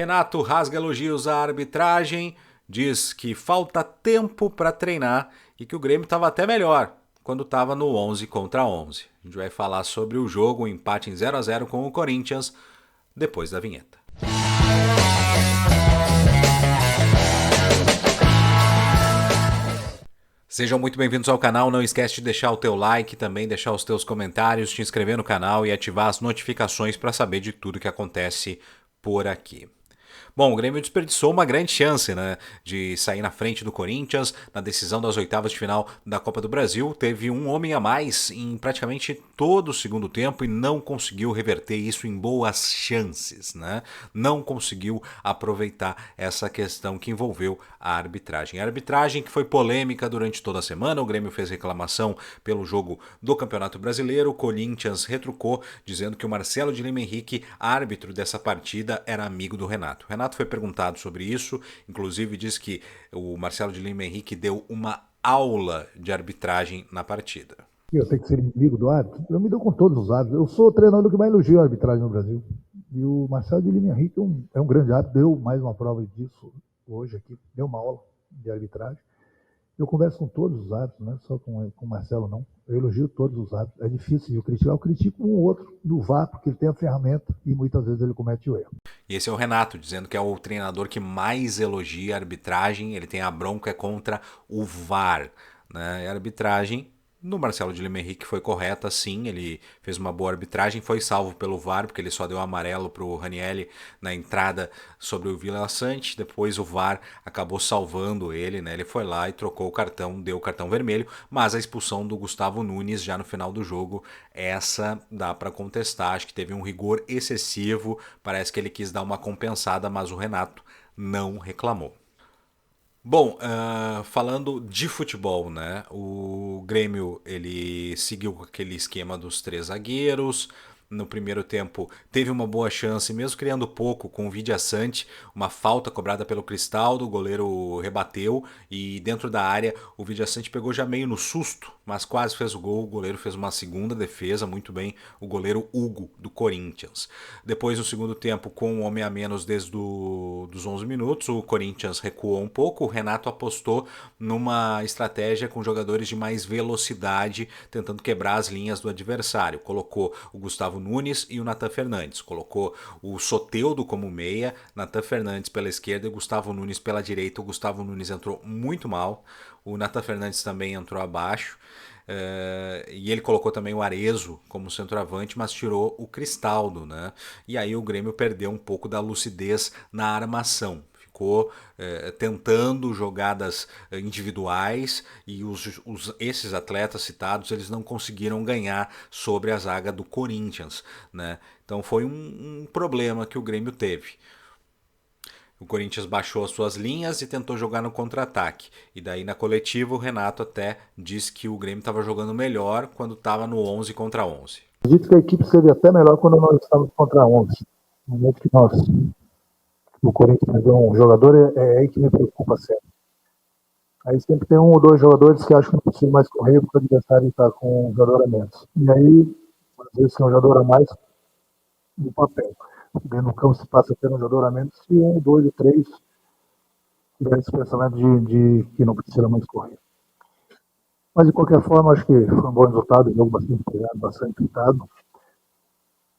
Renato rasga elogios à arbitragem, diz que falta tempo para treinar e que o Grêmio estava até melhor quando estava no 11 contra 11. A gente vai falar sobre o jogo, o empate em 0-0 com o Corinthians, depois da vinheta. Sejam muito bem-vindos ao canal, não esquece de deixar o teu like, também deixar os teus comentários, te inscrever no canal e ativar as notificações para saber de tudo que acontece por aqui. Bom, o Grêmio desperdiçou uma grande chance, né, de sair na frente do Corinthians na decisão das oitavas de final da Copa do Brasil. Teve um homem a mais em praticamente todo o segundo tempo e não conseguiu reverter isso em boas chances, né? Não conseguiu aproveitar essa questão que envolveu a arbitragem. A arbitragem que foi polêmica durante toda a semana. O Grêmio fez reclamação pelo jogo do Campeonato Brasileiro. O Corinthians retrucou dizendo que o Marcelo de Lima Henrique, árbitro dessa partida, era amigo do Renato. Renato foi perguntado sobre isso, inclusive diz que o Marcelo de Lima Henrique deu uma aula de arbitragem na partida. Eu tenho que ser inimigo do árbitro? Eu me dou com todos os árbitros. Eu sou o treinador que mais elogia a arbitragem no Brasil. E o Marcelo de Lima Henrique é um grande árbitro, deu mais uma prova disso hoje aqui, deu uma aula de arbitragem. Eu converso com todos os árbitros, não é só com o Marcelo, não. Eu elogio todos os árbitros. É difícil eu criticar. Eu critico um ou outro do VAR, porque ele tem a ferramenta e muitas vezes ele comete o erro. E esse é o Renato, dizendo que é o treinador que mais elogia a arbitragem. Ele tem a bronca contra o VAR, né? E a arbitragem no Marcelo de Lima Henrique foi correta, sim, ele fez uma boa arbitragem, foi salvo pelo VAR, porque ele só deu amarelo para o Ranieri na entrada sobre o Vila Sante, depois o VAR acabou salvando ele, né? Ele foi lá e trocou o cartão, deu o cartão vermelho, mas a expulsão do Gustavo Nunes já no final do jogo, essa dá para contestar, acho que teve um rigor excessivo, parece que ele quis dar uma compensada, mas o Renato não reclamou. Bom, falando de futebol, né? O Grêmio ele seguiu com aquele esquema dos três zagueiros. No primeiro tempo teve uma boa chance, mesmo criando pouco, com o Vidia Sante, uma falta cobrada pelo Cristaldo, o goleiro rebateu e dentro da área o Vidia Sante pegou já meio no susto, mas quase fez o gol. O goleiro fez uma segunda defesa, muito bem, o goleiro Hugo do Corinthians. Depois no segundo tempo, com um homem a menos desde os 11 minutos, o Corinthians recuou um pouco, o Renato apostou numa estratégia com jogadores de mais velocidade, tentando quebrar as linhas do adversário. Colocou o Gustavo Nunes e o Nathan Fernandes. Colocou o Soteldo como meia, Nathan Fernandes pela esquerda e Gustavo Nunes pela direita. O Gustavo Nunes entrou muito mal, o Nathan Fernandes também entrou abaixo. E ele colocou também o Arezzo como centroavante, mas tirou o Cristaldo, né? E aí o Grêmio perdeu um pouco da lucidez na armação. Ficou tentando jogadas individuais e esses atletas citados eles não conseguiram ganhar sobre a zaga do Corinthians, né? Então foi um problema que o Grêmio teve. O Corinthians baixou as suas linhas e tentou jogar no contra-ataque. E daí na coletiva o Renato até disse que o Grêmio estava jogando melhor quando estava no 11 contra 11. Acredito que a equipe seria até melhor quando nós estávamos contra 11. No momento que o Corinthians perdeu um jogador, é aí que me preocupa sempre. Aí sempre tem um ou dois jogadores que acham que não precisa mais correr porque o adversário está com um jogador a menos. E aí, às vezes, tem um jogador a mais no papel. Dentro do campo se passa a ter um jogador a menos se um, dois ou três tiver esse pensamento de que não precisa mais correr. Mas, de qualquer forma, acho que foi um bom resultado, um jogo bastante pegado, bastante pintado.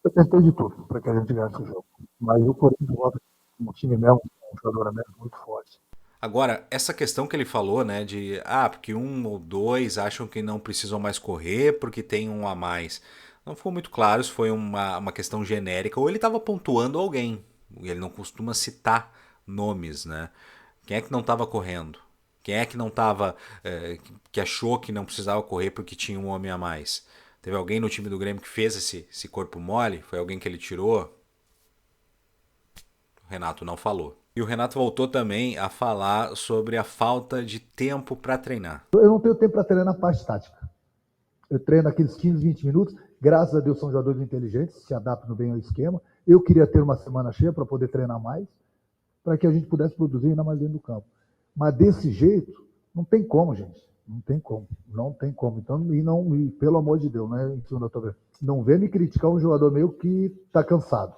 Eu tentei de tudo para que a gente ganhasse o jogo. Mas o Corinthians volta com um time mesmo, com um jogador a menos muito forte. Agora, essa questão que ele falou, né, de porque um ou dois acham que não precisam mais correr porque tem um a mais. Não ficou muito claro se foi uma questão genérica ou ele estava pontuando alguém. Ele não costuma citar nomes, né? Quem é que não estava correndo? Quem é que não estava, que achou que não precisava correr porque tinha um homem a mais? Teve alguém no time do Grêmio que fez esse corpo mole? Foi alguém que ele tirou? O Renato não falou. E o Renato voltou também a falar sobre a falta de tempo para treinar. Eu não tenho tempo para treinar na parte tática. Eu treino aqueles 15, 20 minutos. Graças a Deus são jogadores inteligentes, se adaptam bem ao esquema. Eu queria ter uma semana cheia para poder treinar mais, para que a gente pudesse produzir ainda mais dentro do campo. Mas desse jeito, não tem como, gente. Não tem como. Não tem como. Então, pelo amor de Deus, né? Não vem me criticar um jogador meu que está cansado.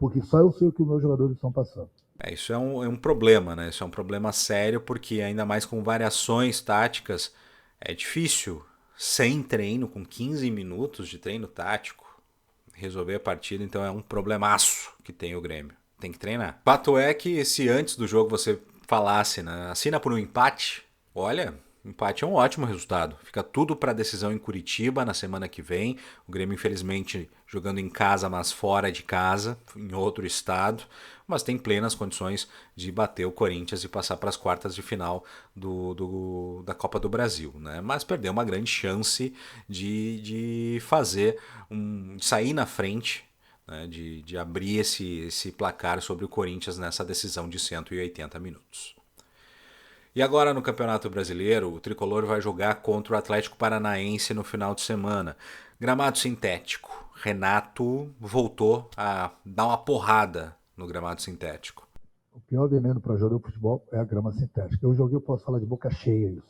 porque só eu sei o que os meus jogadores estão passando. Isso é um problema, né? Isso é um problema sério, porque ainda mais com variações táticas, é difícil, sem treino, com 15 minutos de treino tático, resolver a partida. Então é um problemaço que tem o Grêmio. Tem que treinar. Fato é que se antes do jogo você falasse, né, assina por um empate, olha, empate é um ótimo resultado. Fica tudo para decisão em Curitiba na semana que vem. O Grêmio, infelizmente, jogando em casa, mas fora de casa, em outro estado. Mas tem plenas condições de bater o Corinthians e passar para as quartas de final da Copa do Brasil. Né? Mas perdeu uma grande chance de fazer de sair na frente, né? De abrir esse placar sobre o Corinthians nessa decisão de 180 minutos. E agora no Campeonato Brasileiro, o Tricolor vai jogar contra o Atlético Paranaense no final de semana. Gramado sintético. Renato voltou a dar uma porrada no gramado sintético. O pior veneno para jogar futebol é a grama sintética. Eu posso falar de boca cheia isso.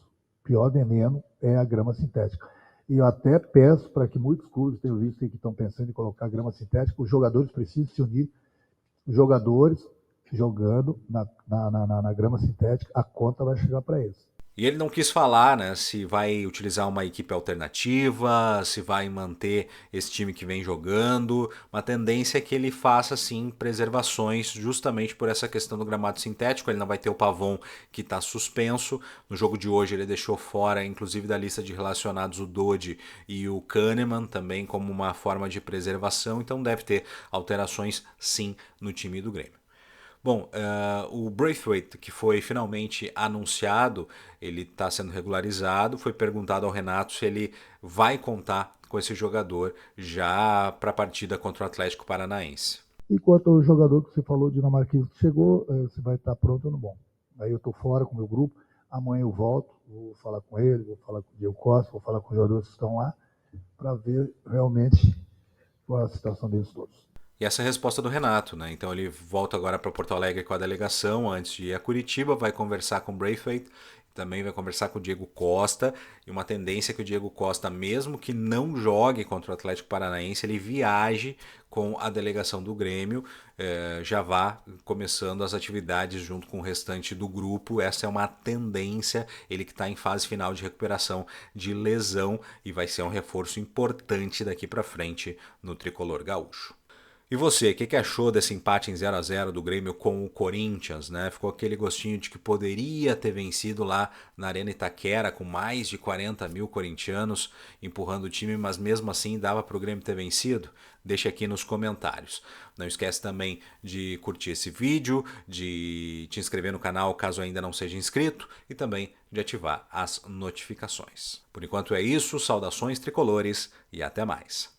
O pior veneno é a grama sintética. E eu até peço para que muitos clubes, tenho visto que estão pensando em colocar grama sintética, os jogadores precisam se unir. Os jogadores jogando na grama sintética, a conta vai chegar para eles. E ele não quis falar, né, se vai utilizar uma equipe alternativa, se vai manter esse time que vem jogando. Uma tendência é que ele faça, sim, preservações justamente por essa questão do gramado sintético. Ele não vai ter o Pavon, que está suspenso. No jogo de hoje ele deixou fora, inclusive da lista de relacionados, o Dodi e o Kahneman, também como uma forma de preservação. Então deve ter alterações, sim, no time do Grêmio. Bom, o Braithwaite, que foi finalmente anunciado, ele está sendo regularizado. Foi perguntado ao Renato se ele vai contar com esse jogador já para a partida contra o Atlético Paranaense. E quanto ao jogador que você falou, dinamarquês, que chegou, você vai estar pronto ou não bom. Aí eu estou fora com o meu grupo, amanhã eu volto, vou falar com ele, vou falar com o Diego Costa, vou falar com os jogadores que estão lá, para ver realmente qual é a situação deles todos. E essa é a resposta do Renato, né? Então ele volta agora para Porto Alegre com a delegação antes de ir a Curitiba, vai conversar com o Braithwaite, também vai conversar com o Diego Costa, e uma tendência é que o Diego Costa, mesmo que não jogue contra o Atlético Paranaense, ele viaje com a delegação do Grêmio, já vá começando as atividades junto com o restante do grupo. Essa é uma tendência, ele que está em fase final de recuperação de lesão e vai ser um reforço importante daqui para frente no tricolor gaúcho. E você, o que achou desse empate em 0-0 do Grêmio com o Corinthians, né? Ficou aquele gostinho de que poderia ter vencido lá na Arena Itaquera com mais de 40 mil corintianos empurrando o time, mas mesmo assim dava para o Grêmio ter vencido? Deixa aqui nos comentários. Não esquece também de curtir esse vídeo, de te inscrever no canal caso ainda não seja inscrito e também de ativar as notificações. Por enquanto é isso, saudações tricolores e até mais.